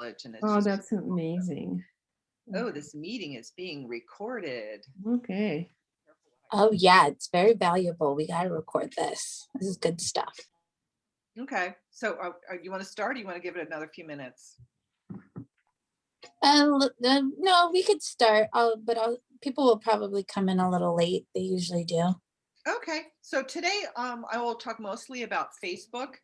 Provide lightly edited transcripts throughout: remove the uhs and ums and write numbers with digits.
and it's Oh, just, that's amazing. oh, this meeting is being recorded. Okay. Careful what Oh yeah, it's very valuable. We gotta record this. This is good stuff. Okay, so you want to start, or you want to give it another few minutes? No, we could start. People will probably come in a little late. They usually do. Okay, so today I will talk mostly about Facebook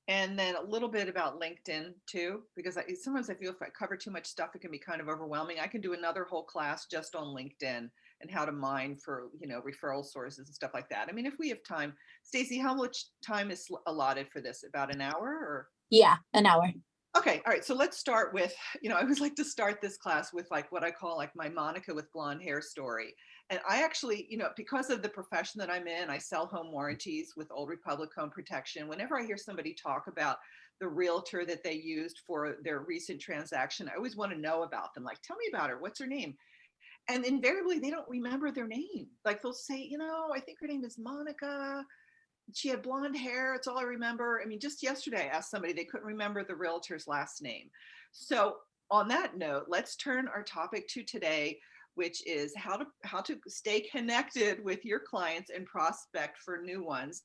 and then a little bit about LinkedIn too, because sometimes I feel if I cover too much stuff, it can be kind of overwhelming. I can do another whole class just on LinkedIn and how to mine for, referral sources and stuff like that. I mean, if we have time. Stacey, how much time is allotted for this? About an hour or? Yeah, an hour. Okay, all right. So let's start with, I always like to start this class with like what I call like my Monica with blonde hair story. And I actually, because of the profession that I'm in, I sell home warranties with Old Republic Home Protection. Whenever I hear somebody talk about the realtor that they used for their recent transaction, I always want to know about them. Like, tell me about her. What's her name? And invariably, they don't remember their name. Like they'll say, I think her name is Monica. She had blonde hair. It's all I remember. I mean, just yesterday I asked somebody, they couldn't remember the realtor's last name. So on that note, let's turn our topic to today, which is how to stay connected with your clients and prospect for new ones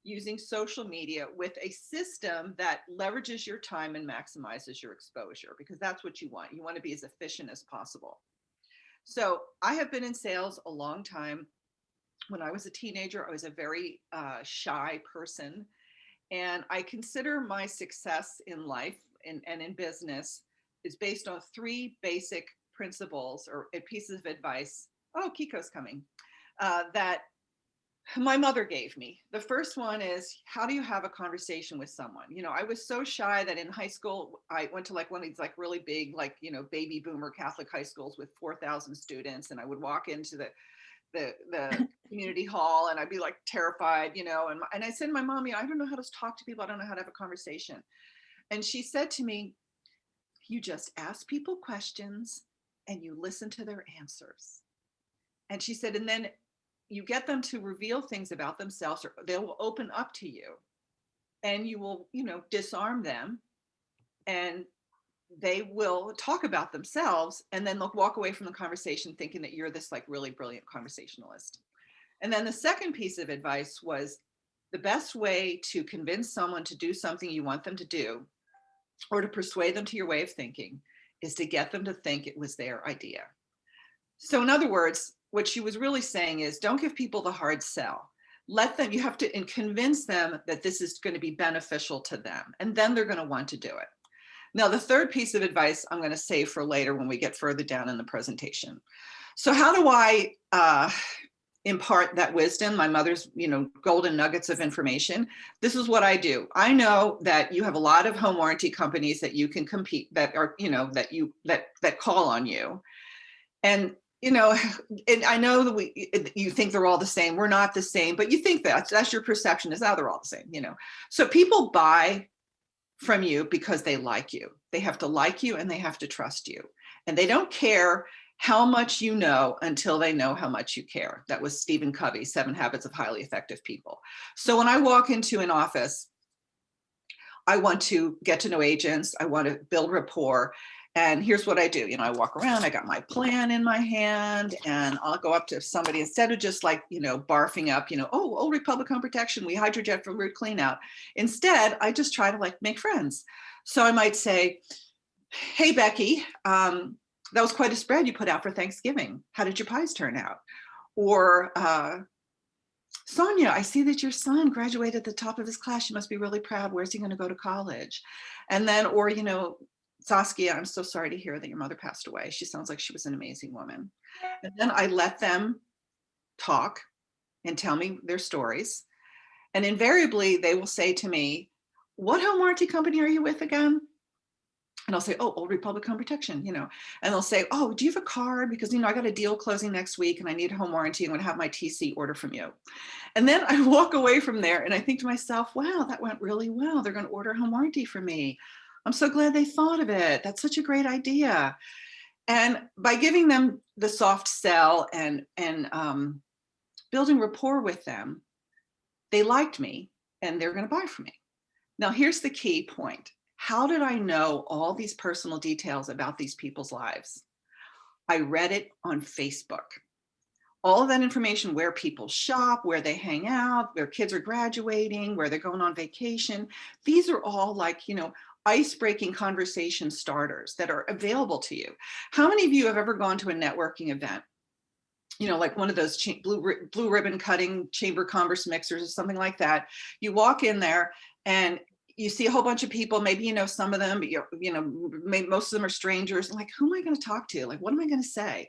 using social media with a system that leverages your time and maximizes your exposure, because that's what you want. You want to be as efficient as possible. So I have been in sales a long time. When I was a teenager, I was a very shy person. And I consider my success in life and in business is based on three basic principles or pieces of advice. Oh, Kiko's coming. That my mother gave me. The first one is, how do you have a conversation with someone? I was so shy that in high school, I went to like one of these like really big, like, baby boomer Catholic high schools with 4,000 students. And I would walk into the community hall and I'd be like terrified, and I said to my mom, I don't know how to talk to people. I don't know how to have a conversation. And she said to me, you just ask people questions and you listen to their answers. And she said, and then you get them to reveal things about themselves, or they will open up to you and you will, disarm them, and they will talk about themselves, and then they'll walk away from the conversation thinking that you're this like really brilliant conversationalist. And then the second piece of advice was, the best way to convince someone to do something you want them to do, or to persuade them to your way of thinking, is to get them to think it was their idea. So in other words, what she was really saying is, don't give people the hard sell. Let them, you have to convince them that this is going to be beneficial to them, and then they're going to want to do it. Now, the third piece of advice I'm going to save for later when we get further down in the presentation. So how do I impart that wisdom, my mother's, golden nuggets of information? This is what I do. I know that you have a lot of home warranty companies that you can compete, that are, that call on you. And, and I know that you think they're all the same. We're not the same, but you think that's your perception, is, they're all the same, So people buy from you because they like you. They have to like you and they have to trust you. And they don't care how much you know until they know how much you care. That was Stephen Covey's 7 Habits of Highly Effective People. So when I walk into an office, I want to get to know agents. I want to build rapport. And here's what I do. I walk around, I got my plan in my hand, and I'll go up to somebody, instead of just like, barfing up, oh, Old Republic Home Protection, we hydrojet for root clean out. Instead, I just try to like make friends. So I might say, hey, Becky, that was quite a spread you put out for Thanksgiving. How did your pies turn out? Or Sonia, I see that your son graduated at the top of his class. You must be really proud. Where's he going to go to college? And then, or, Saskia, I'm so sorry to hear that your mother passed away. She sounds like she was an amazing woman. And then I let them talk and tell me their stories. And invariably, they will say to me, what home warranty company are you with again? And I'll say, oh, Old Republic Home Protection, and they'll say, oh, do you have a card? Because, I got a deal closing next week and I need a home warranty. I'm going to have my TC order from you. And then I walk away from there and I think to myself, wow, that went really well. They're going to order a home warranty from me. I'm so glad they thought of it. That's such a great idea. And by giving them the soft sell and building rapport with them, they liked me and they're going to buy from me. Now, here's the key point. How did I know all these personal details about these people's lives? I read it on Facebook. All of that information, where people shop, where they hang out, where kids are graduating, where they're going on vacation. These are all like, ice-breaking conversation starters that are available to you. How many of you have ever gone to a networking event? Like one of those blue ribbon cutting chamber commerce mixers or something like that. You walk in there and you see a whole bunch of people, maybe you know some of them, but maybe most of them are strangers. Like, who am I going to talk to? Like, what am I going to say?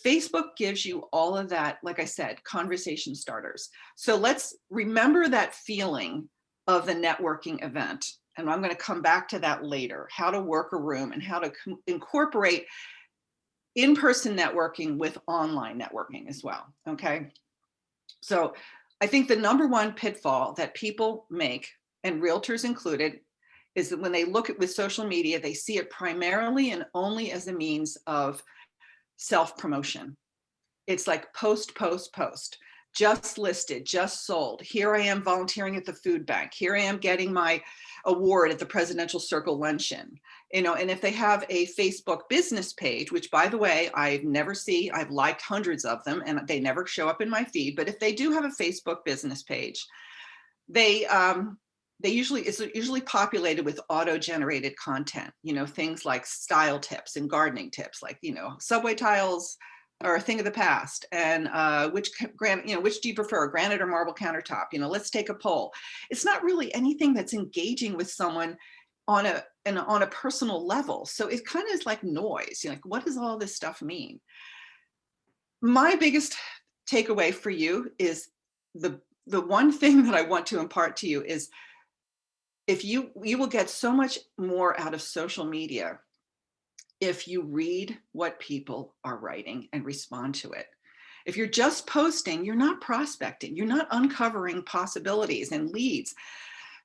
Facebook gives you all of that, like I said, conversation starters. So let's remember that feeling of the networking event. And I'm going to come back to that later, how to work a room and how to incorporate in-person networking with online networking as well, okay? So I think the number one pitfall that people make, and realtors included, is that when they look at with social media, they see it primarily and only as a means of self-promotion. It's like post, post, post, just listed, just sold. Here I am volunteering at the food bank. Here I am getting my award at the Presidential Circle Luncheon. And if they have a Facebook business page, which by the way, I've liked hundreds of them and they never show up in my feed, but if they do have a Facebook business page, it's usually populated with auto-generated content, things like style tips and gardening tips, like, subway tiles are a thing of the past, and which do you prefer, granite or marble countertop? Let's take a poll. It's not really anything that's engaging with someone on a personal level. So it kind of is like noise. Like, what does all this stuff mean? My biggest takeaway for you is the one thing that I want to impart to you is, if you will get so much more out of social media if you read what people are writing and respond to it. If you're just posting, you're not prospecting, you're not uncovering possibilities and leads.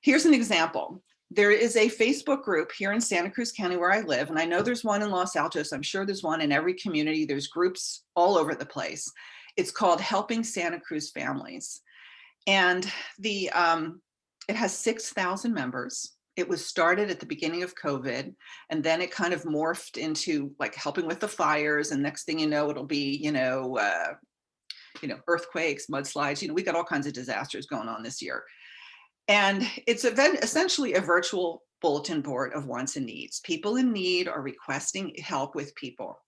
Here's an example. There is a Facebook group here in Santa Cruz County where I live, and I know there's one in Los Altos. I'm sure there's one in every community. There's groups all over the place. It's called Helping Santa Cruz Families. And it has 6,000 members. It was started at the beginning of COVID, and then it kind of morphed into like helping with the fires. And next thing you know, it'll be, earthquakes, mudslides. We got all kinds of disasters going on this year. And it's essentially a virtual bulletin board of wants and needs. People in need are requesting help with people.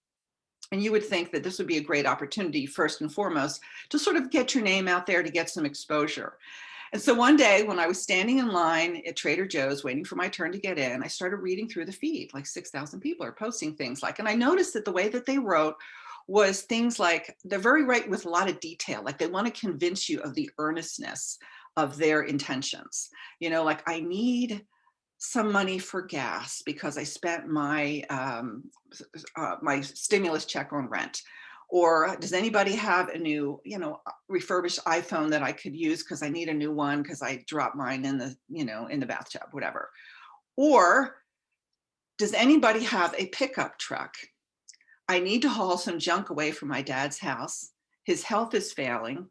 And you would think that this would be a great opportunity, first and foremost, to sort of get your name out there, to get some exposure. And so one day when I was standing in line at Trader Joe's waiting for my turn to get in, I started reading through the feed. Like 6,000 people are posting things like, and I noticed that the way that they wrote was things like, they're very right with a lot of detail. Like they want to convince you of the earnestness of their intentions. Like, I need some money for gas because I spent my my stimulus check on rent. Or does anybody have a new, refurbished iPhone that I could use because I need a new one because I dropped mine in the, in the bathtub, whatever. Or does anybody have a pickup truck? I need to haul some junk away from my dad's house. His health is failing.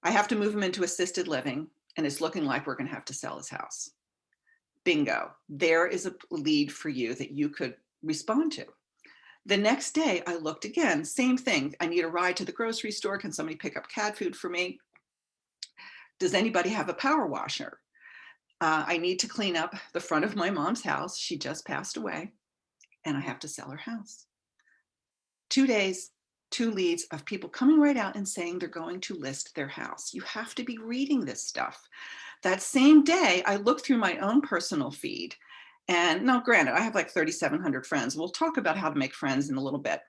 I have to move him into assisted living, and it's looking like we're going to have to sell his house. Bingo. There is a lead for you that you could respond to. The next day I looked again, same thing. I need a ride to the grocery store. Can somebody pick up cat food for me? Does anybody have a power washer? I need to clean up the front of my mom's house. She just passed away and I have to sell her house. 2 days, 2 leads of people coming right out and saying they're going to list their house. You have to be reading this stuff. That same day, I looked through my own personal feed. And now, granted, I have like 3,700 friends. We'll talk about how to make friends in a little bit.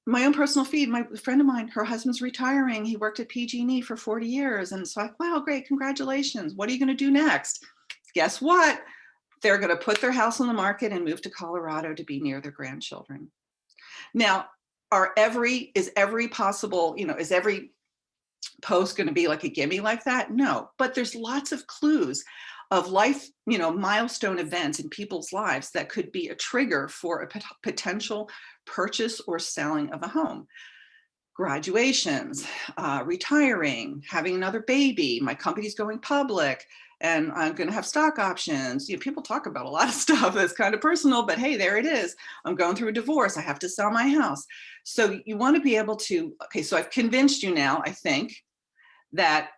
My own personal feed, my friend of mine, her husband's retiring. He worked at PG&E for 40 years. And so I thought, wow, great, congratulations. What are you going to do next? Guess what? They're going to put their house on the market and move to Colorado to be near their grandchildren. Now, is every post going to be like a gimme like that? No, but there's lots of clues of life, milestone events in people's lives that could be a trigger for a potential purchase or selling of a home. Graduations, retiring, having another baby, my company's going public, and I'm going to have stock options. You know, people talk about a lot of stuff that's kind of personal, but hey, there it is. I'm going through a divorce. I have to sell my house. So you want to be able to, okay, so I've convinced you now, I think, that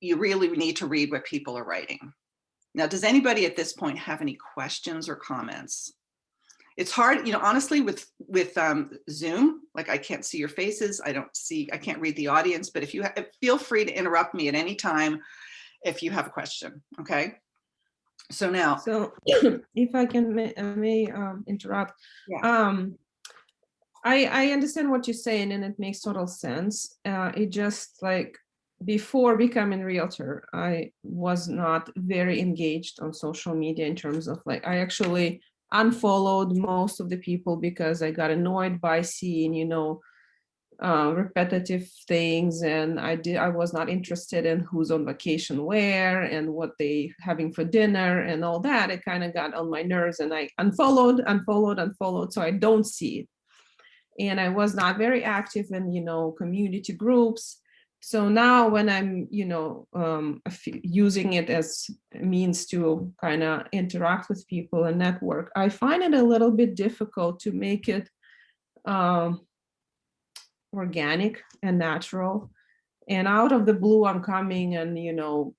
you really need to read what people are writing. Now, does anybody at this point have any questions or comments? It's hard, you know, honestly, with Zoom, like I can't see your faces. I can't read the audience, but if you feel free to interrupt me at any time if you have a question, okay? So now. So if I can may interrupt. Yeah. I understand what you're saying and it makes total sense. It just like before becoming realtor, I was not very engaged on social media in terms of like, I actually unfollowed most of the people because I got annoyed by seeing, you know, repetitive things, and I was not interested in who's on vacation where and what they having for dinner and all that. It kind of got on my nerves, and I unfollowed, so I don't see it. And I was not very active in, you know, community groups. So now when I'm, you know, using it as a means to kind of interact with people and network, I find it a little bit difficult to make it organic and natural. And out of the blue, I'm coming and, you know,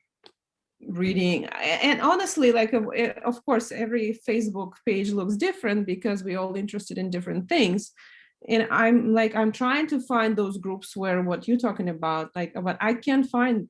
reading. And honestly, like, of course, every Facebook page looks different because we're all interested in different things. And I'm trying to find those groups where what you're talking about, like, but I can't find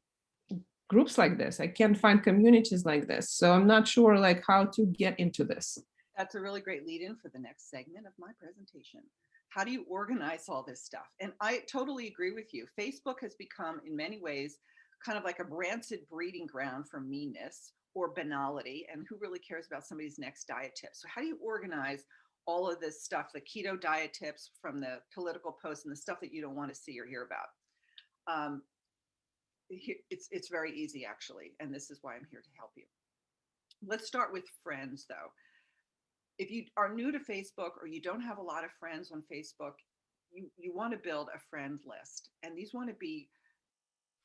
groups like this. I can't find communities like this. So I'm not sure like how to get into this. That's a really great lead in for the next segment of my presentation. How do you organize all this stuff? And I totally agree with you. Facebook has become, in many ways, kind of like a rancid breeding ground for meanness or banality. And who really cares about somebody's next diet tip? So, how do you organize all of this stuff, the keto diet tips from the political posts and the stuff that you don't want to see or hear about? It's very easy, actually. And this is why I'm here to help you. Let's start with friends, though. If you are new to Facebook or you don't have a lot of friends on Facebook, you want to build a friend list. And these want to be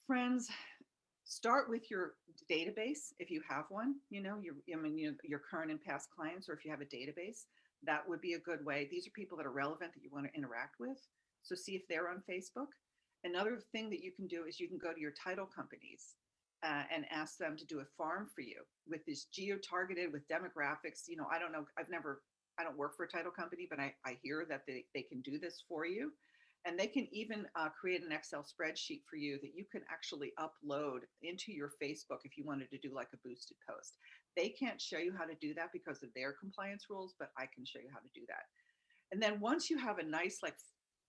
friends. Start with your database if you have one, you know, your current and past clients, or if you have a database, that would be a good way. These are people that are relevant that you want to interact with. So see if they're on Facebook. Another thing that you can do is you can go to your title companies and ask them to do a farm for you with this geo-targeted with demographics. You know, I don't know, I don't work for a title company, but I hear that they can do this for you. And they can even create an Excel spreadsheet for you that you can actually upload into your Facebook if you wanted to do like a boosted post. They can't show you how to do that because of their compliance rules, but I can show you how to do that. And then once you have a nice like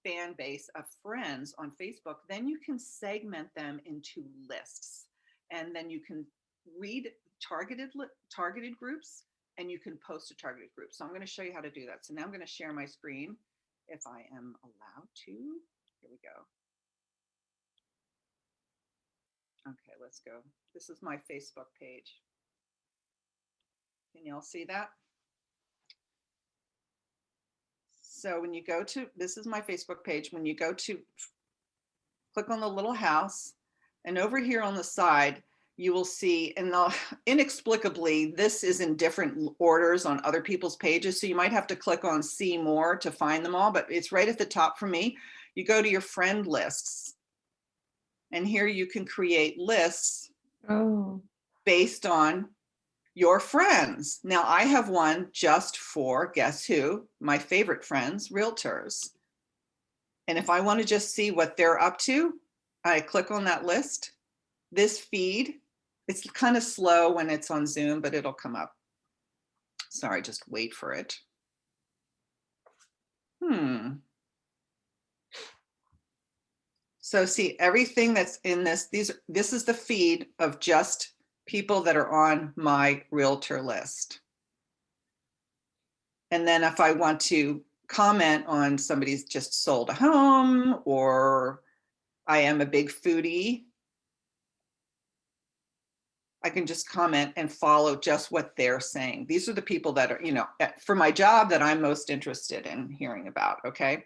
fan base of friends on Facebook, then you can segment them into lists. And then you can read targeted groups, and you can post a targeted group. So I'm going to show you how to do that. So now I'm going to share my screen if I am allowed to. Here we go. Okay, let's go. This is my Facebook page. Can y'all see that? So when you go to, this is my Facebook page. When you go to click on the little house, and over here on the side, you will see, and inexplicably, this is in different orders on other people's pages. So you might have to click on see more to find them all, but it's right at the top for me. You go to your friend lists, and here you can create lists based on your friends. Now I have one just for, guess who? My favorite friends, realtors. And if I want to just see what they're up to, I click on that list. This feed, it's kind of slow when it's on Zoom, but it'll come up. Sorry, just wait for it. So see, everything that's in this is the feed of just people that are on my realtor list. And then if I want to comment on somebody's just sold a home, or I am a big foodie, I can just comment and follow just what they're saying. These are the people that are, you know, for my job that I'm most interested in hearing about, okay?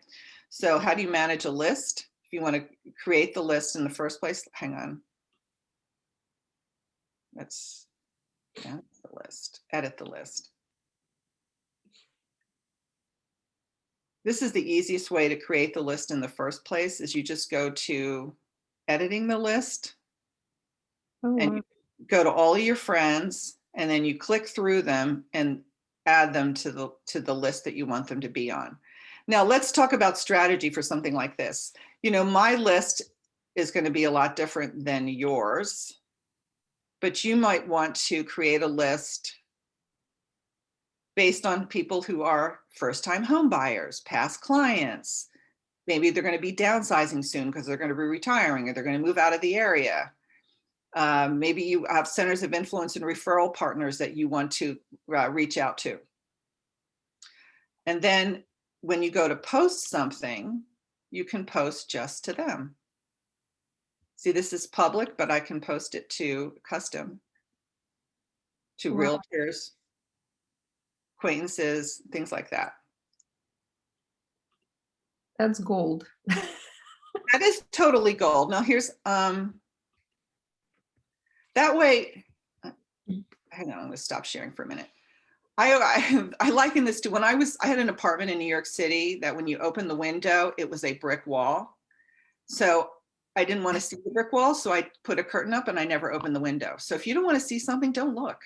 So how do you manage a list? If you want to create the list in the first place, hang on. That's the list. Edit the list. This is the easiest way to create the list in the first place, is you just go to editing the list Oh, and wow. you go to all of your friends, and then you click through them and add them to the list that you want them to be on. Now let's talk about strategy for something like this. You know, my list is going to be a lot different than yours, but you might want to create a list based on people who are first-time home buyers, past clients. Maybe they're going to be downsizing soon because they're going to be retiring, or they're going to move out of the area. Maybe you have centers of influence and referral partners that you want to reach out to. And then when you go to post something, you can post just to them. See, this is public, but I can post it to custom, to Wow. realtors, acquaintances, things like that. That's gold. That is totally gold. Now here's, that way, hang on, I'm gonna stop sharing for a minute. I liken this to when I had an apartment in New York City that when you open the window, it was a brick wall. So I didn't want to see the brick wall, so I put a curtain up and I never opened the window. So if you don't want to see something, don't look.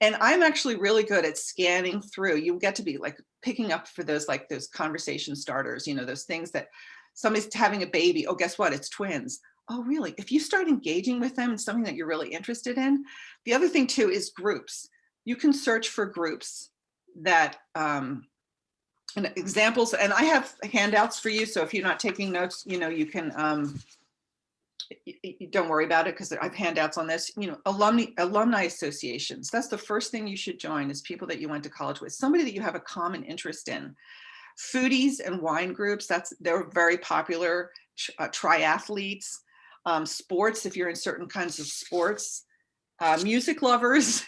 And I'm actually really good at scanning through. You get to be like picking up for those, like those conversation starters, you know, those things that somebody's having a baby. Oh, guess what? It's twins. Oh, really? If you start engaging with them in something that you're really interested in. The other thing too is groups. You can search for groups that, and examples, and I have handouts for you. So if you're not taking notes, you know, you can, don't worry about it, because I have handouts on this. You know, alumni associations. That's the first thing you should join, is people that you went to college with, somebody that you have a common interest in. Foodies and wine groups, they're very popular. Triathletes, sports, if you're in certain kinds of sports, music lovers,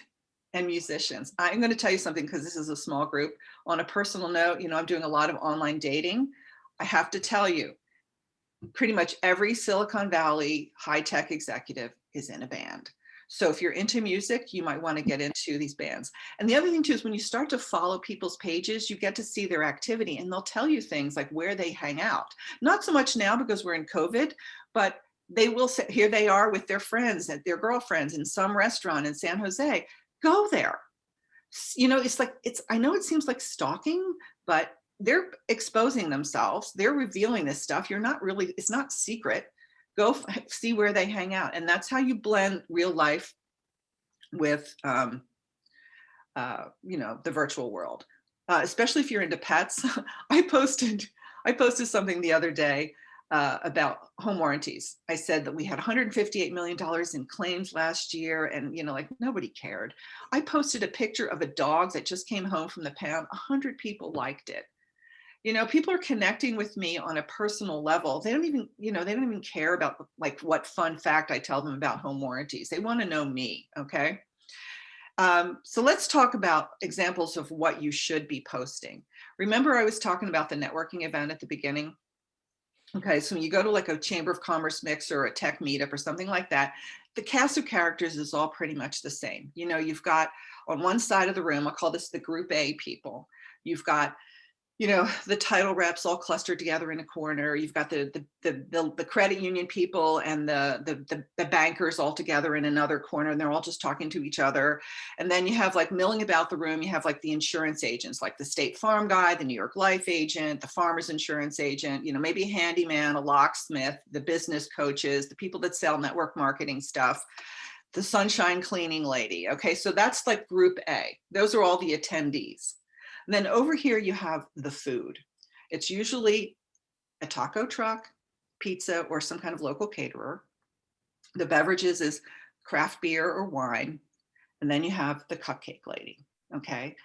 and musicians. I'm going to tell you something, because this is a small group. On a personal note, you know, I'm doing a lot of online dating. I have to tell you, pretty much every Silicon Valley high-tech executive is in a band. So if you're into music, you might want to get into these bands. And the other thing too is when you start to follow people's pages, you get to see their activity, and they'll tell you things like where they hang out. Not so much now because we're in COVID, but they will say, here they are with their friends and their girlfriends in some restaurant in San Jose. Go there. You know, it's like, I know it seems like stalking, but they're exposing themselves. They're revealing this stuff. You're not really, it's not secret. Go see where they hang out. And that's how you blend real life with, you know, the virtual world, especially if you're into pets. I posted something the other day about home warranties. I said that we had $158 million in claims last year, and you know, like nobody cared. I posted a picture of a dog that just came home from the pound. 100 people liked it. You know, people are connecting with me on a personal level. They don't even, you know, they don't even care about like what fun fact I tell them about home warranties. They want to know me. Okay. So let's talk about examples of what you should be posting. Remember, I was talking about the networking event at the beginning. Okay, so when you go to like a Chamber of Commerce mix or a tech meetup or something like that, the cast of characters is all pretty much the same. You know, you've got on one side of the room, I'll call this the group A people. You've got, you know, the title reps all clustered together in a corner. You've got the credit union people and the bankers all together in another corner, and they're all just talking to each other. And then you have like milling about the room, you have like the insurance agents, like the State Farm guy, the New York Life agent, the farmer's insurance agent, you know, maybe a handyman, a locksmith, the business coaches, the people that sell network marketing stuff, the sunshine cleaning lady. Okay, so that's like group A. Those are all the attendees. And then over here, you have the food. It's usually a taco truck, pizza, or some kind of local caterer. The beverages is craft beer or wine. And then you have the cupcake lady, okay?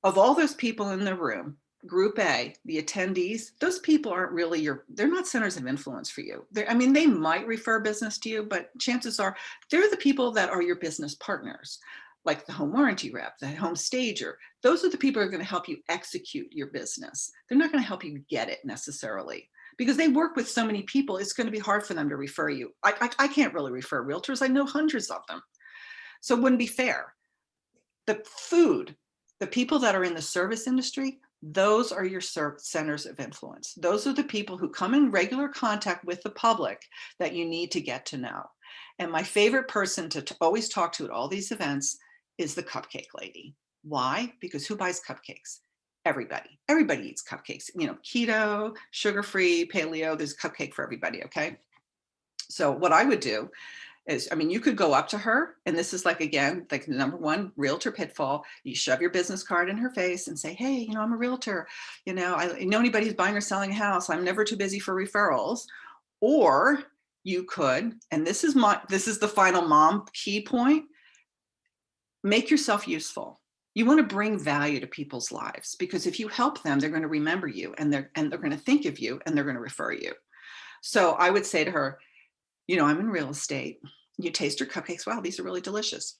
Of all those people in the room, group A, the attendees, those people aren't really they're not centers of influence for you. I mean, they might refer business to you, but chances are they're the people that are your business partners, like the home warranty rep, the home stager. Those are the people who are going to help you execute your business. They're not going to help you get it necessarily, because they work with so many people. It's going to be hard for them to refer you. I can't really refer realtors. I know hundreds of them. So it wouldn't be fair. The food, the people that are in the service industry, those are your centers of influence. Those are the people who come in regular contact with the public that you need to get to know. And my favorite person to always talk to at all these events is the cupcake lady. Why? Because who buys cupcakes? Everybody. Everybody eats cupcakes. You know, keto, sugar-free, paleo, there's a cupcake for everybody, okay? So what I would do is, I mean, you could go up to her, and this is like, again, like the number one realtor pitfall. You shove your business card in her face and say, hey, you know, I'm a realtor. You know, I know anybody who's buying or selling a house. I'm never too busy for referrals. Or you could, and this is the final mom key point, make yourself useful. You want to bring value to people's lives, because if you help them, they're going to remember you, and they're going to think of you, and they're going to refer you. So I would say to her, you know, I'm in real estate. You taste your cupcakes. Wow, these are really delicious.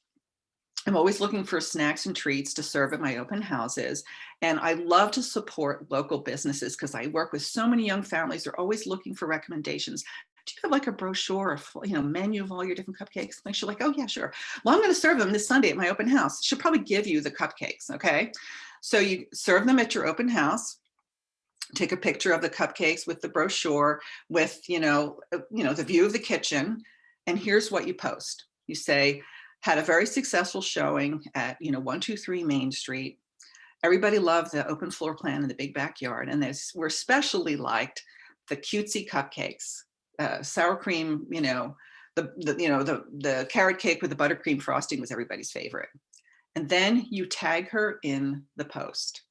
I'm always looking for snacks and treats to serve at my open houses. And I love to support local businesses because I work with so many young families. They're always looking for recommendations. Do you have like a brochure or, you know, menu of all your different cupcakes? And she's like, oh yeah, sure. Well, I'm going to serve them this Sunday at my open house. She'll probably give you the cupcakes. Okay. So you serve them at your open house. Take a picture of the cupcakes with the brochure, with, you know, the view of the kitchen. And here's what you post. You say, had a very successful showing at, you know, 123 Main Street. Everybody loved the open floor plan in the big backyard. And we're especially liked the cutesy cupcakes, sour cream, you know, the carrot cake with the buttercream frosting was everybody's favorite. And then you tag her in the post.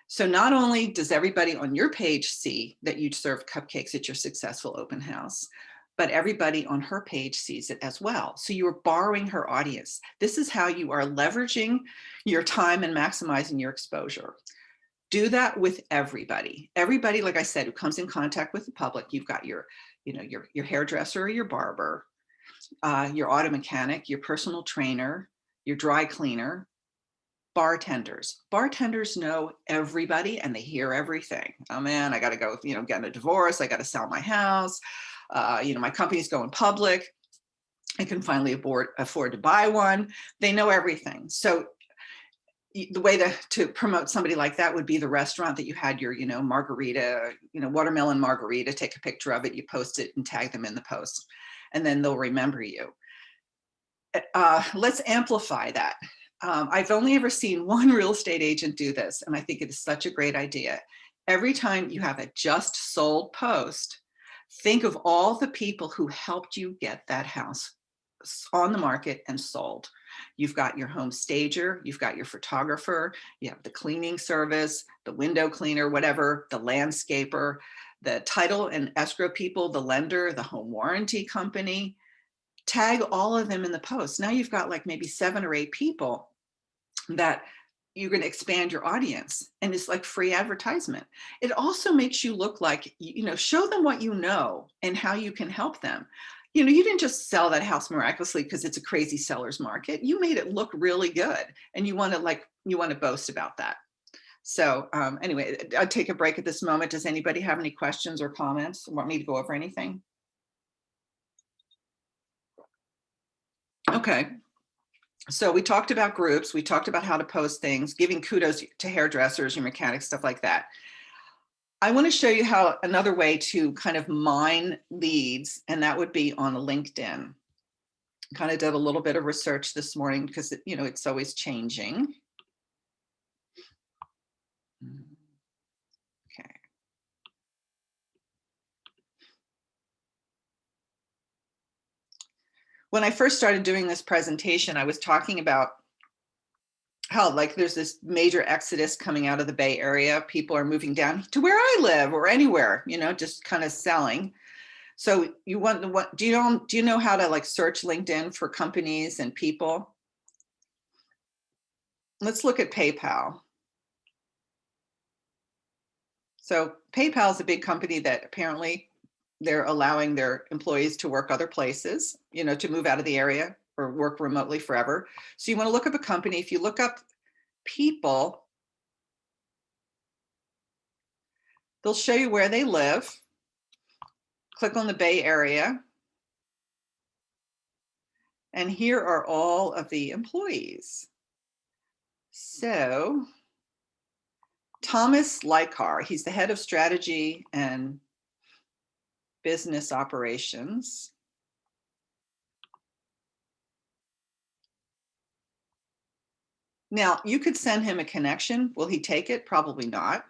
So not only does everybody on your page see that you serve cupcakes at your successful open house, but everybody on her page sees it as well. So you are borrowing her audience. This is how you are leveraging your time and maximizing your exposure. Do that with everybody. Everybody, like I said, who comes in contact with the public. You've got your, you know, your hairdresser or your barber, your auto mechanic, your personal trainer, your dry cleaner, bartenders. Bartenders know everybody and they hear everything. Oh man, I got to go, you know, get a divorce. I got to sell my house. You know, my company's going public. I can finally afford to buy one. They know everything. So the way to promote somebody like that would be the restaurant that you had your, you know, margarita, you know, watermelon margarita, take a picture of it, you post it and tag them in the post, and then they'll remember you. Let's amplify that. I've only ever seen one real estate agent do this, and I think it is such a great idea. Every time you have a just sold post, think of all the people who helped you get that house on the market and sold. You've got your home stager, you've got your photographer, you have the cleaning service, the window cleaner, whatever, the landscaper, the title and escrow people, the lender, the home warranty company. Tag all of them in the post. Now you've got like maybe 7 or 8 people that you're going to expand your audience, and it's like free advertisement. It also makes you look like, you know, show them what you know and how you can help them. You know, you didn't just sell that house miraculously because it's a crazy seller's market. You made it look really good, and you want to boast about that. So anyway, I'll take a break at this moment. Does anybody have any questions or comments? Want me to go over anything? Okay. So we talked about groups, we talked about how to post things, giving kudos to hairdressers, your mechanics, stuff like that. I want to show you how another way to kind of mine leads, and that would be on LinkedIn. Kind of did a little bit of research this morning because, you know, it's always changing. Okay. When I first started doing this presentation, I was talking about how like there's this major exodus coming out of the Bay Area. People are moving down to where I live or anywhere, you know, just kind of selling. So you want what do you know how to like search LinkedIn for companies and people? Let's look at PayPal. So PayPal is a big company that apparently they're allowing their employees to work other places, you know, to move out of the area or work remotely forever. So you want to look up a company. If you look up people, they'll show you where they live. Click on the Bay Area. And here are all of the employees. So Thomas Likar, he's the head of strategy and business operations. Now, you could send him a connection. Will he take it? Probably not,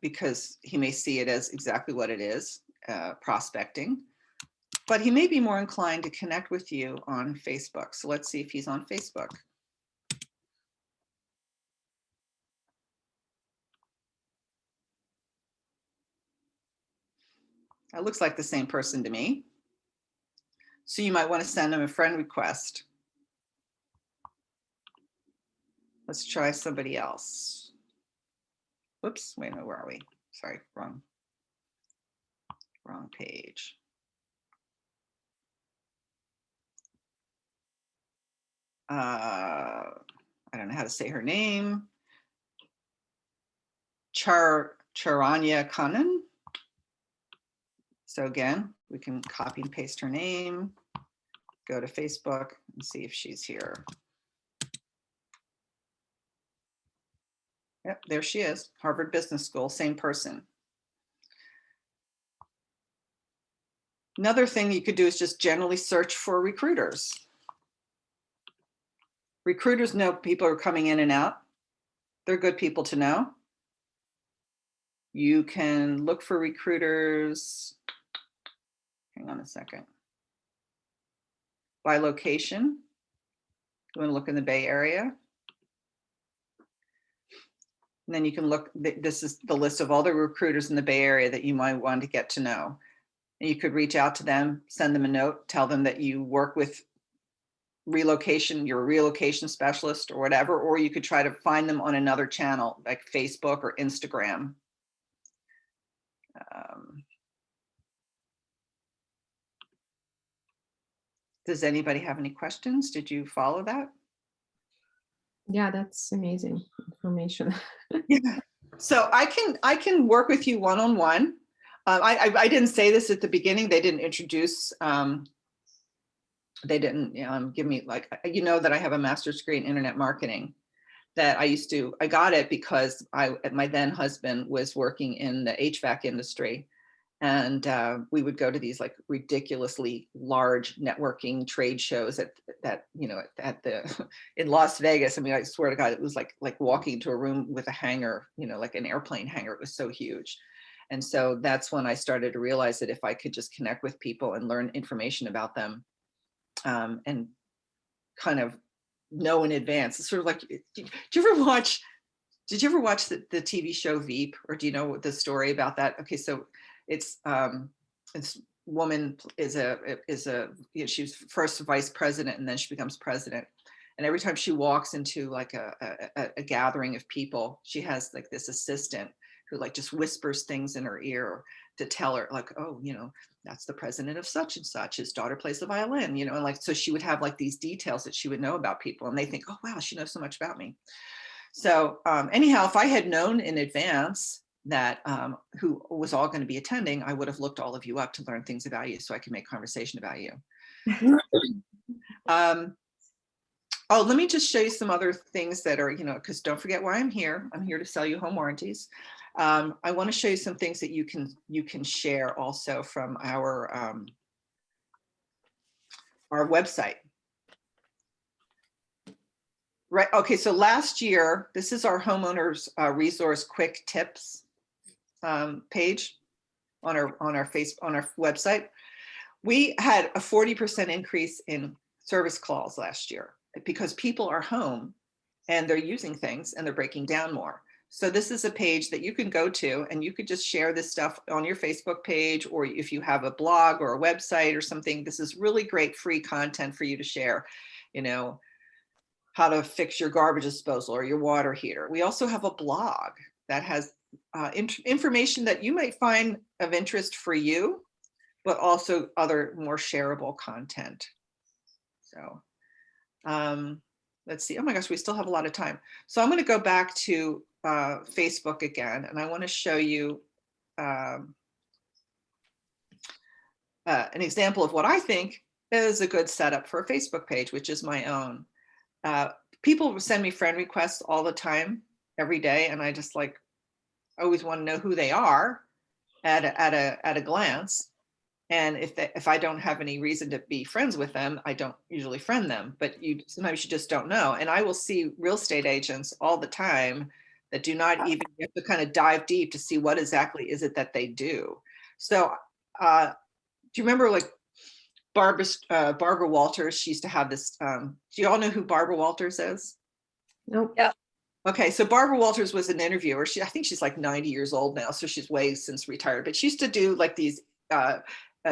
because he may see it as exactly what it is, prospecting. But he may be more inclined to connect with you on Facebook. So let's see if he's on Facebook. That looks like the same person to me. So you might want to send him a friend request. Let's try somebody else. Whoops, wait a minute, where are we? Sorry, wrong page. I don't know how to say her name. Charanya Kanan. So again, we can copy and paste her name, go to Facebook and see if she's here. Yep, there she is, Harvard Business School, same person. Another thing you could do is just generally search for recruiters. Recruiters know people are coming in and out. They're good people to know. You can look for recruiters, hang on a second, by location. You want to look in the Bay Area. And then you can look, this is the list of all the recruiters in the Bay Area that you might want to get to know. And you could reach out to them, send them a note, tell them that you work with relocation, you're a relocation specialist or whatever, or you could try to find them on another channel like Facebook or Instagram. Does anybody have any questions? Did you follow that? Yeah, that's amazing information. Yeah. So I can work with you one-on-one. I didn't say this at the beginning. They didn't introduce, they didn't give me, like, you know, that I have a master's degree in internet marketing. That I got it because my then husband was working in the HVAC industry. And we would go to these like ridiculously large networking trade shows at in Las Vegas. I mean, I swear to God, it was like walking into a room with a hangar, you know, like an airplane hangar. It was so huge. And so that's when I started to realize that if I could just connect with people and learn information about them, and kind of know in advance, it's sort of like, did you ever watch the TV show Veep, or do you know the story about that? Okay, so it's this woman is she's first vice president and then she becomes president. And every time she walks into like a gathering of people, she has like this assistant who like just whispers things in her ear to tell her like, oh, you know, that's the president of such and such. His daughter plays the violin, you know, and like, so she would have like these details that she would know about people. And they think, oh, wow, she knows so much about me. So anyhow, if I had known in advance that who was all going to be attending, I would have looked all of you up to learn things about you so I could make conversation about you. Oh, let me just show you some other things that are, you know, because don't forget why I'm here. I'm here to sell you home warranties. I want to show you some things that you can share also from our website. Right. Okay. So last year, this is our homeowners resource quick tips page on our website. We had a 40% increase in service calls last year because people are home and they're using things and they're breaking down more. So this is a page that you can go to and you could just share this stuff on your Facebook page, or if you have a blog or a website or something, this is really great free content for you to share, you know, how to fix your garbage disposal or your water heater. We also have a blog that has information that you might find of interest for you, but also other more shareable content. So let's see. Oh my gosh, we still have a lot of time. So I'm going to go back to Facebook again, and I want to show you an example of what I think is a good setup for a Facebook page, which is my own. People send me friend requests all the time, every day, and I just like always want to know who they are at a glance. And if I don't have any reason to be friends with them, I don't usually friend them. But sometimes you just don't know. And I will see real estate agents all the time that do not even have to kind of dive deep to see what exactly is it that they do. So do you remember like Barbara Walters? She used to have this. Do you all know who Barbara Walters is? Nope. Yeah. Okay, so Barbara Walters was an interviewer. I think she's like 90 years old now, so she's way since retired. But she used to do like these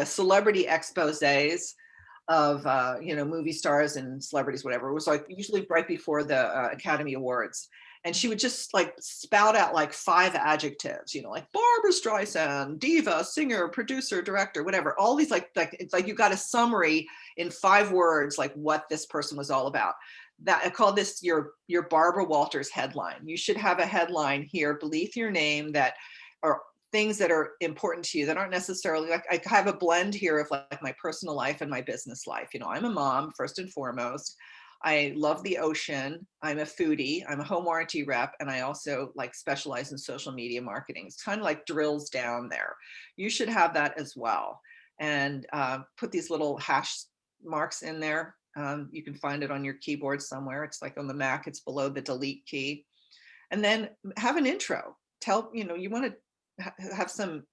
celebrity exposés of movie stars and celebrities, whatever. It was like usually right before the Academy Awards, and she would just like spout out like 5 adjectives, like Barbara Streisand, diva, singer, producer, director, whatever. All these it's like you got a summary in 5 words, like what this person was all about. That I call this your Barbara Walters headline. You should have a headline here beneath your name that are things that are important to you that aren't necessarily like, I have a blend here of like my personal life and my business life. I'm a mom first and foremost. I love the ocean. I'm a foodie. I'm a home warranty rep. And I also like specialize in social media marketing. It's kind of like drills down there. You should have that as well. And put these little hash marks in there. You can find it on your keyboard somewhere. It's like on the Mac, it's below the delete key. And then have an intro. You want to have some,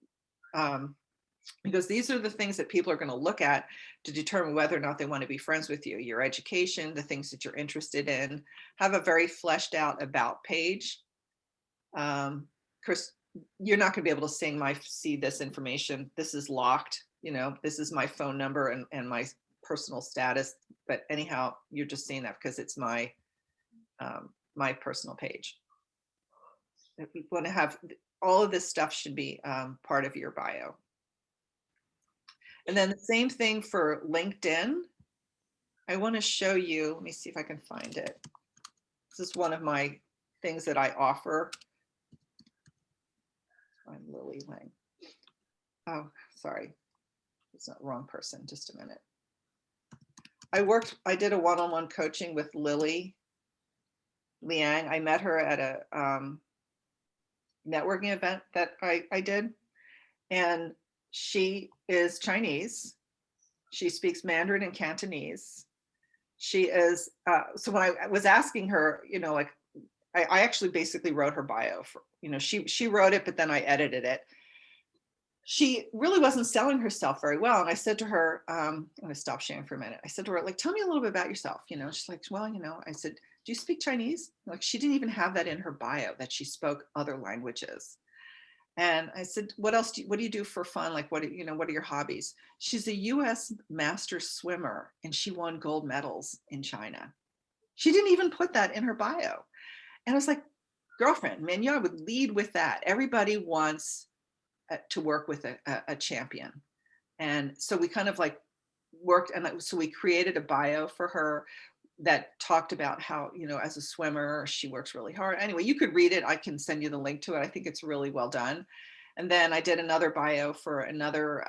because these are the things that people are going to look at to determine whether or not they want to be friends with you. Your education, the things that you're interested in. Have a very fleshed out about page. Chris, you're not going to be able to see this information. This is locked. This is my phone number and my personal status. But anyhow, you're just seeing that because it's my my personal page. If you want to have all of this stuff should be part of your bio. And then the same thing for LinkedIn. I want to show you, let me see if I can find it. This is one of my things that I offer. I'm Lily Lang. Oh, sorry. It's not the wrong person. Just a minute. I did a one-on-one coaching with Lily Liang. I met her at a networking event that I did. And she is Chinese. She speaks Mandarin and Cantonese. She is, so when I was asking her, like, I actually basically wrote her bio for, she wrote it, but then I edited it. She really wasn't selling herself very well. And I said to her, I'm going to stop sharing for a minute. I said to her, like, tell me a little bit about yourself. She's like, well, I said, do you speak Chinese? Like, she didn't even have that in her bio, that she spoke other languages. And I said, what do you do for fun? Like, what are your hobbies? She's a US master swimmer and she won gold medals in China. She didn't even put that in her bio. And I was like, girlfriend, man, I would lead with that. Everybody wants to work with a champion. And so we kind of like worked, and so we created a bio for her that talked about how, as a swimmer, she works really hard. Anyway, you could read it. I can send you the link to it. I think it's really well done. And then I did another bio for another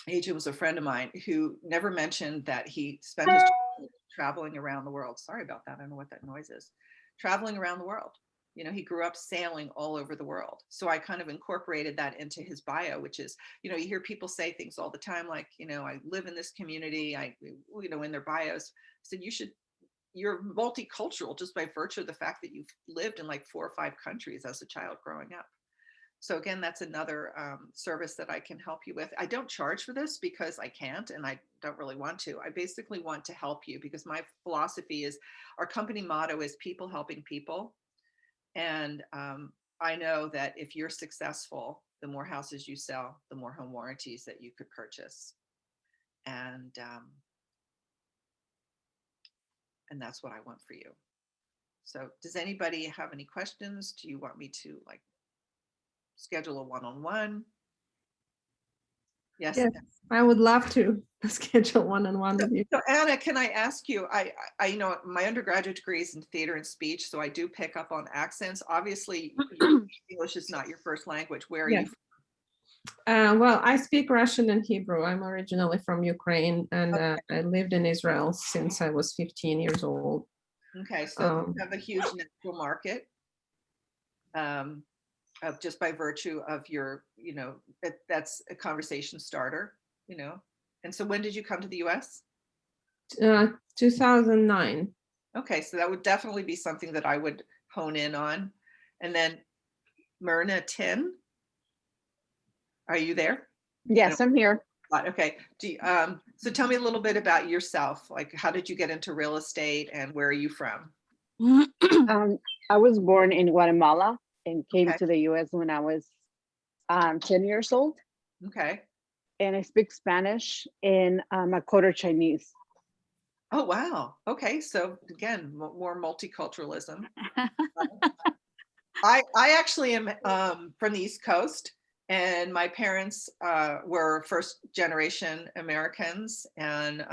agent, was a friend of mine who never mentioned that he spent his time traveling around the world. Sorry about that. I don't know what that noise is. Traveling around the world. He grew up sailing all over the world. So I kind of incorporated that into his bio, which is, you hear people say things all the time, like, I live in this community, in their bios. I said, you're multicultural just by virtue of the fact that you've lived in like 4 or 5 countries as a child growing up. So again, that's another service that I can help you with. I don't charge for this because I can't, and I don't really want to. I basically want to help you because my philosophy is, our company motto is people helping people. And I know that if you're successful, the more houses you sell, the more home warranties that you could purchase. And that's what I want for you. So does anybody have any questions? Do you want me to like schedule a one-on-one? Yes. Yes, I would love to schedule one-on-one with you. So Anna, can I ask you, I my undergraduate degree is in theater and speech, so I do pick up on accents. Obviously, English is not your first language. Where are you from? Well, I speak Russian and Hebrew. I'm originally from Ukraine, and I lived in Israel since I was 15 years old. Okay, so you have a huge natural market, just by virtue of your, that's a conversation starter, And so when did you come to the US? 2009. Okay, so that would definitely be something that I would hone in on. And then Myrna Tin, are you there? Yes, I'm here. Okay. So tell me a little bit about yourself. Like, how did you get into real estate and where are you from? I was born in Guatemala and came Okay. to the US when I was 10 years old. Okay. And I speak Spanish and a quarter Chinese. Oh, wow. Okay. So again, more multiculturalism. I actually am from the East Coast, and my parents were first generation Americans, and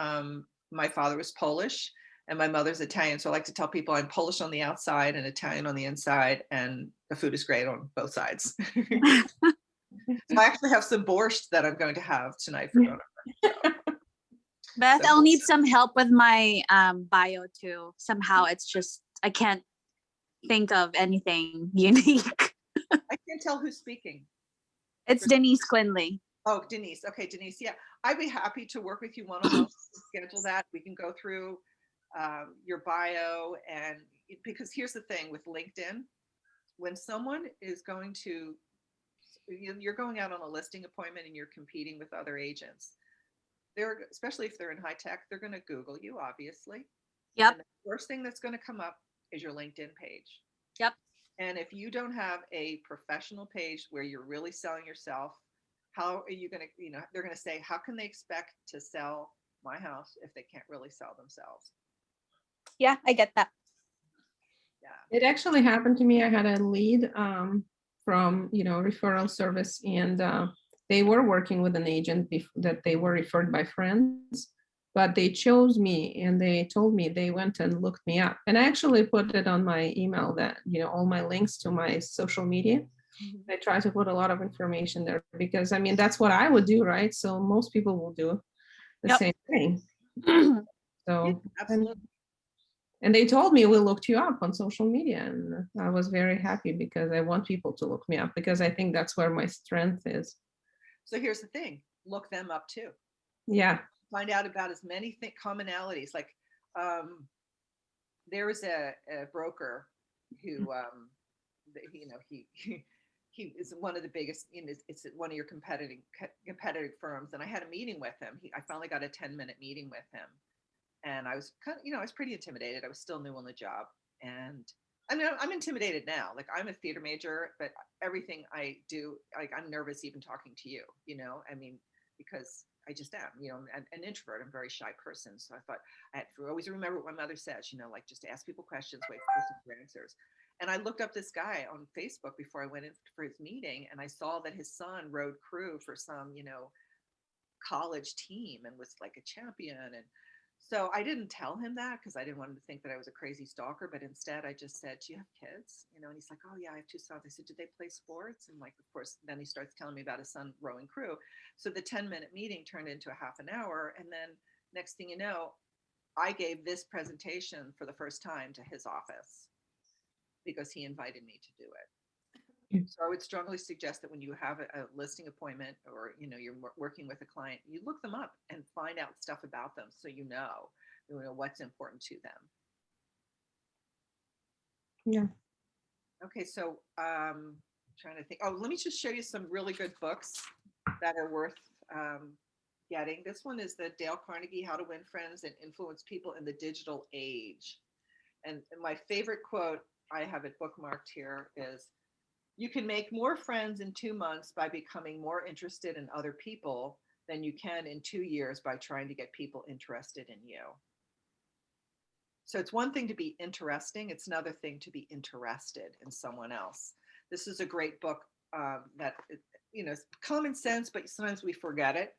my father was Polish and my mother's Italian. So I like to tell people I'm Polish on the outside and Italian on the inside, and the food is great on both sides. So I actually have some borscht that I'm going to have tonight for dinner. Beth, So- I'll need some help with my bio too. Somehow it's just, I can't think of anything unique. I can't tell who's speaking. It's Denise Quinley. Oh, Denise. Okay, Denise. Yeah, I'd be happy to work with you one-on-one. Schedule that. We can go through your bio, and because here's the thing with LinkedIn, when someone is going to, you're going out on a listing appointment and you're competing with other agents. They're, especially if they're in high tech, they're going to Google you, obviously. Yep. And the first thing that's going to come up is your LinkedIn page. Yep. And if you don't have a professional page where you're really selling yourself, how are you going to, they're going to say, how can they expect to sell my house if they can't really sell themselves? Yeah, I get that. Yeah. It actually happened to me. I had a lead from, referral service, and they were working with an agent that they were referred by friends, but they chose me, and they told me they went and looked me up. And I actually put it on my email that, all my links to my social media. I try to put a lot of information there because, that's what I would do, right? So most people will do the Yep. same thing. So, Yeah, absolutely. and they told me, we looked you up on social media, and I was very happy because I want people to look me up because I think that's where my strength is. So here's the thing, look them up too. Yeah. Find out about as many commonalities. Like there was a broker who, he is one of the biggest, it's one of your competitive firms. And I had a meeting with him. I finally got a 10-minute meeting with him. And I was I was pretty intimidated. I was still new on the job. And I'm intimidated now. Like, I'm a theater major, but everything I do, like, I'm nervous even talking to you, because I just am, I'm an introvert. I'm a very shy person. So I thought I had to always remember what my mother says, like, just ask people questions, wait for answers. And I looked up this guy on Facebook before I went in for his meeting, and I saw that his son rode crew for some, college team and was like a champion. And so I didn't tell him that because I didn't want him to think that I was a crazy stalker, but instead I just said, do you have kids? And he's like, oh yeah, I have 2 sons. I said, did they play sports? And, like, of course, then he starts telling me about his son rowing crew. So the 10-minute meeting turned into a half an hour. And then next thing you know, I gave this presentation for the first time to his office because he invited me to do it. So I would strongly suggest that when you have a listing appointment, or you're working with a client, you look them up and find out stuff about them so you know what's important to them. Yeah. Okay, so trying to think. Oh, let me just show you some really good books that are worth getting. This one is the Dale Carnegie, How to Win Friends and Influence People in the Digital Age. And my favorite quote, I have it bookmarked here, is, you can make more friends in 2 months by becoming more interested in other people than you can in 2 years by trying to get people interested in you. So it's one thing to be interesting. It's another thing to be interested in someone else. This is a great book that, is common sense, but sometimes we forget it.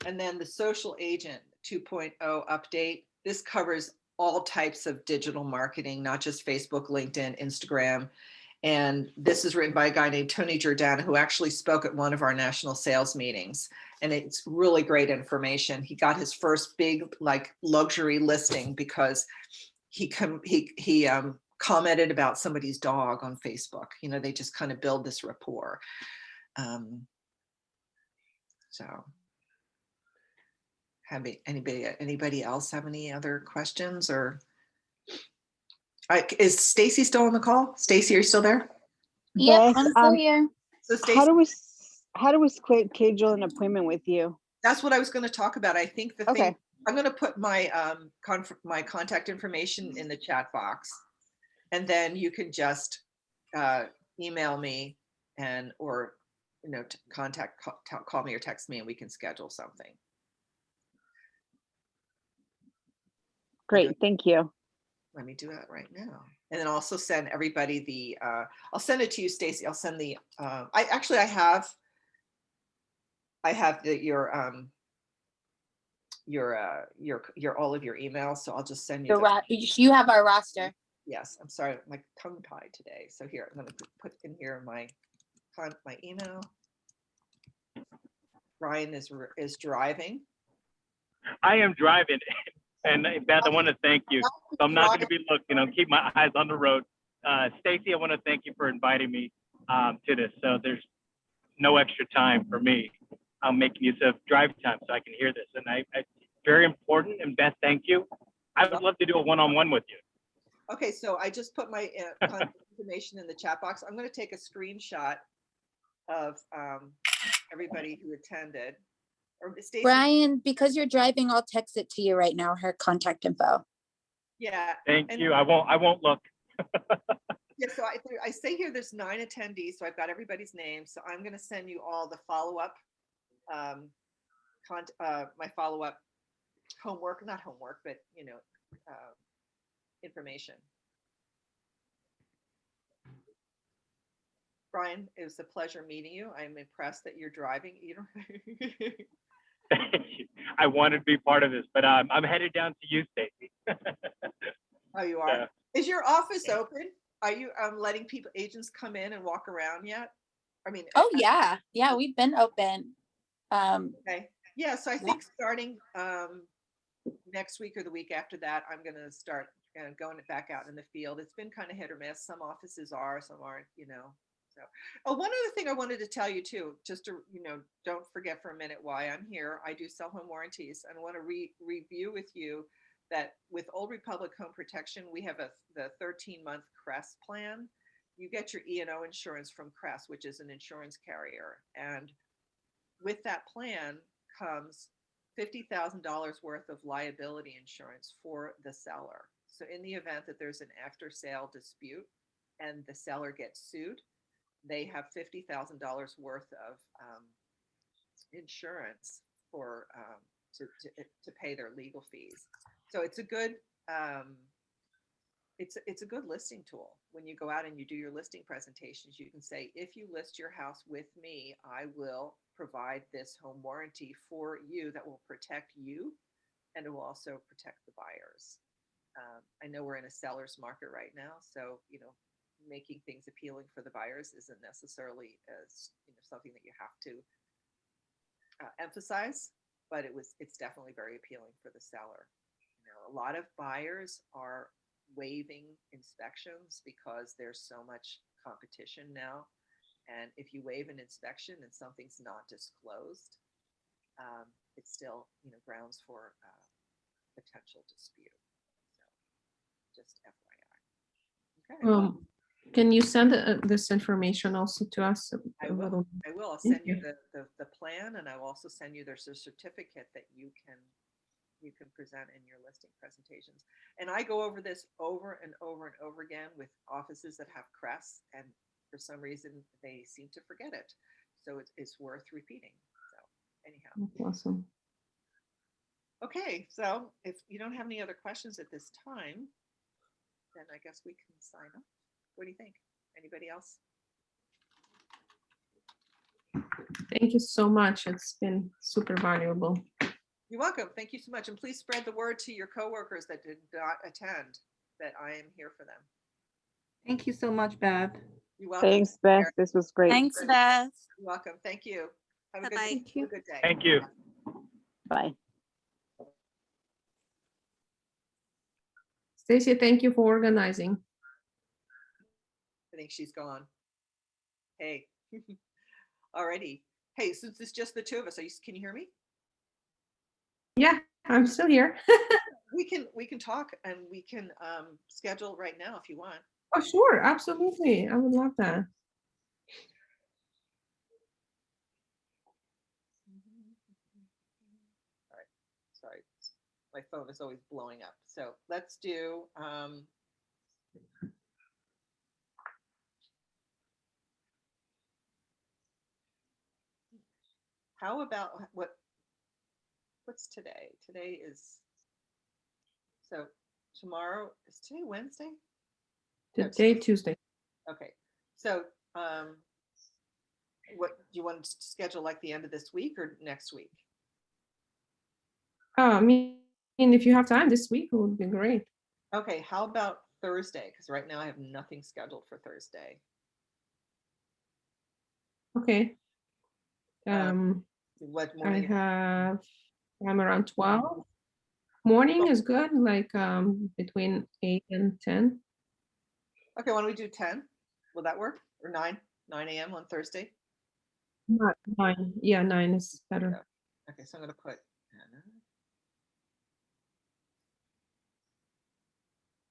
And then the Social Agent 2.0 update. This covers all types of digital marketing, not just Facebook, LinkedIn, Instagram. And this is written by a guy named Tony Giordano, who actually spoke at one of our national sales meetings. And it's really great information. He got his first big like luxury listing because he commented about somebody's dog on Facebook. You know, they just kind of build this rapport. So anybody else have any other questions? Or is Stacy still on the call? Stacy, are you still there? Yep, Beth, I'm still here. So Stacy, how do we schedule an appointment with you? that's what I was going to talk about. I think the Okay. thing, I'm going to put my my contact information in the chat box, and then you can just email me or call me or text me, and we can schedule something. Great, thank you. Let me do that right now. And then also send everybody the, I'll send it to you, Stacy. I'll send the, I have your all of your emails. So I'll just send you. You have our roster. Yes, I'm sorry, my tongue tied today. So here, I'm going to put in here my email. Ryan is driving. I am driving. And Beth, I want to thank you. So I'm not going to be keep my eyes on the road. Stacy, I want to thank you for inviting me to this. So there's no extra time for me. I'm making use of drive time so I can hear this. And it's very important. And Beth, thank you. I would love to do a one-on-one with you. Okay, so I just put my contact information in the chat box. I'm going to take a screenshot of everybody who attended. Or Stacey, Brian, because you're driving, I'll text it to you right now, her contact info. Yeah. Thank you. I won't look. Yeah, so I say here there's 9 attendees, so I've got everybody's name. So I'm going to send you all the follow-up, my follow-up homework, not homework, but information. Brian, it was a pleasure meeting you. I'm impressed that you're driving. I wanted to be part of this, but I'm headed down to you, Stacy. Oh, you are? Is your office open? Are you letting agents come in and walk around yet? I mean, oh yeah, we've been open. Okay, yeah. So I think starting next week or the week after that, I'm going to start going back out in the field. It's been kind of hit or miss. Some offices are, some aren't. So, one other thing I wanted to tell you too, just to, don't forget for a minute why I'm here. I do sell home warranties, and I want to review with you that with Old Republic Home Protection, we have the 13-month CRESS plan. You get your E&O insurance from CRESS, which is an insurance carrier. And with that plan comes $50,000 worth of liability insurance for the seller. So in the event that there's an after-sale dispute and the seller gets sued, they have $50,000 worth of insurance for to pay their legal fees. So it's a good it's a good listing tool. When you go out and you do your listing presentations, you can say, if you list your house with me, I will provide this home warranty for you that will protect you, and it will also protect the buyers. I know we're in a seller's market right now, so making things appealing for the buyers isn't necessarily something that you have to emphasize, but it's definitely very appealing for the seller. A lot of buyers are waiving inspections because there's so much competition now, and if you waive an inspection and something's not disclosed, it's still grounds for potential dispute. So just FYI. Okay. Can you send this information also to us? I will. I'll send you the plan, and I will also send you there's a certificate that you can present in your listing presentations. And I go over this over and over and over again with offices that have CRESS, and for some reason they seem to forget it. So it's worth repeating. So anyhow. Awesome. Okay, so if you don't have any other questions at this time, then I guess we can sign up. What do you think? Anybody else? Thank you so much. It's been super valuable. You're welcome. Thank you so much. And please spread the word to your coworkers that did not attend that I am here for them. Thank you so much, Beth. You're welcome. Thanks, Beth. This was great. Thanks, Beth. You're welcome. Thank you. Have a good, Bye-bye. Thank you. have a good day. Thank you. Bye. Stacy, thank you for organizing. I think she's gone. Hey. Alrighty. Hey, since it's just the two of us, can you hear me? Yeah, I'm still here. We can talk and we can schedule right now if you want. Oh, sure, absolutely. I would love that. All right. Sorry. My phone is always blowing up. So let's do how about what's today? Today is so tomorrow is today Wednesday? No, Today, Tuesday. Okay. So what do you want to schedule, like the end of this week or next week? I mean, if you have time this week, it would be great. Okay, how about Thursday? Because right now I have nothing scheduled for Thursday. Okay. What I morning? have, I'm around 12. Morning is good, like between 8 and 10. Okay, why don't we do 10? Will that work? Or 9 a.m. on Thursday? Not 9. Yeah, 9 is better. Okay, so I'm gonna put Anna.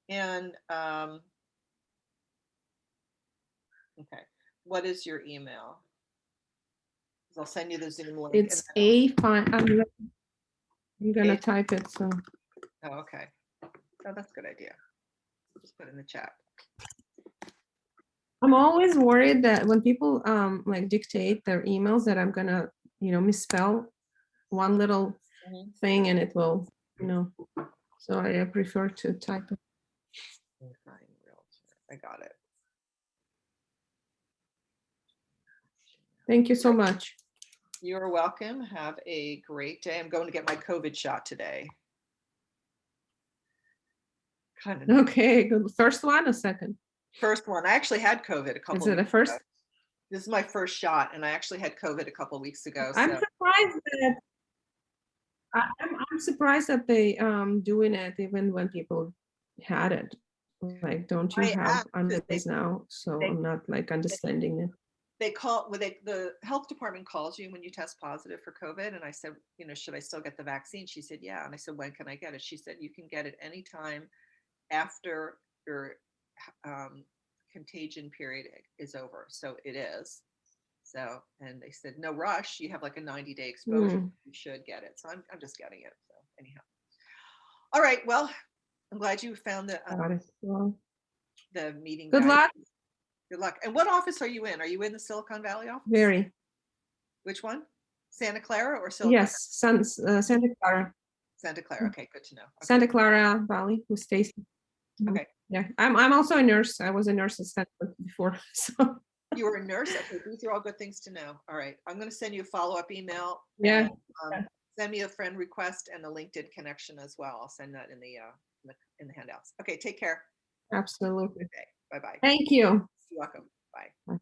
And okay, what is your email? 'Cause I'll send you the Zoom link. and It's then I'll- fine. I'm gonna A- type it. So Oh, okay. Oh, that's a good idea. Just put it in the chat. I'm always worried that when people like dictate their emails that I'm gonna, misspell one little Mhm. thing and it will, so I prefer to type it. Fine, realtor. I got it. Thank you so much. You're welcome. Have a great day. I'm going to get my COVID shot today. Kind of Okay, good. First one or second? first one. I actually had COVID a couple Is it a weeks first? ago. This is my first shot, and I actually had COVID a couple weeks ago. I'm So surprised that I'm surprised that they doing it even when people had it. Like, don't you I have asked, antibodies now? So they- I'm not like understanding it. the health department calls you when you test positive for COVID. And I said, should I still get the vaccine? She said, yeah. And I said, when can I get it? She said, you can get it anytime after your contagion period is over. So it is. So, and they said, no rush. You have like a 90-day exposure. You should get it. So I'm just getting it. So anyhow. All right. Well, I'm glad you found Got it. Well, the meeting. good guide. luck. Good luck. And what office are you in? Are you in the Silicon Valley office? Very. Which one? Santa Clara or Silicon? Yes, Santa Clara. Santa Clara. Okay, good to know. Okay. Santa Clara Valley with Stacy. Okay. Yeah, I'm also a nurse. I was a nurse assistant before. So You were a nurse. Okay, these are all good things to know. All right, I'm going to send you a follow-up email. yeah, And, send me a friend request and a LinkedIn connection as well. I'll send that in the handouts. Okay, take care. absolutely. Okay, bye bye. Thank you. You're welcome. Bye. Bye.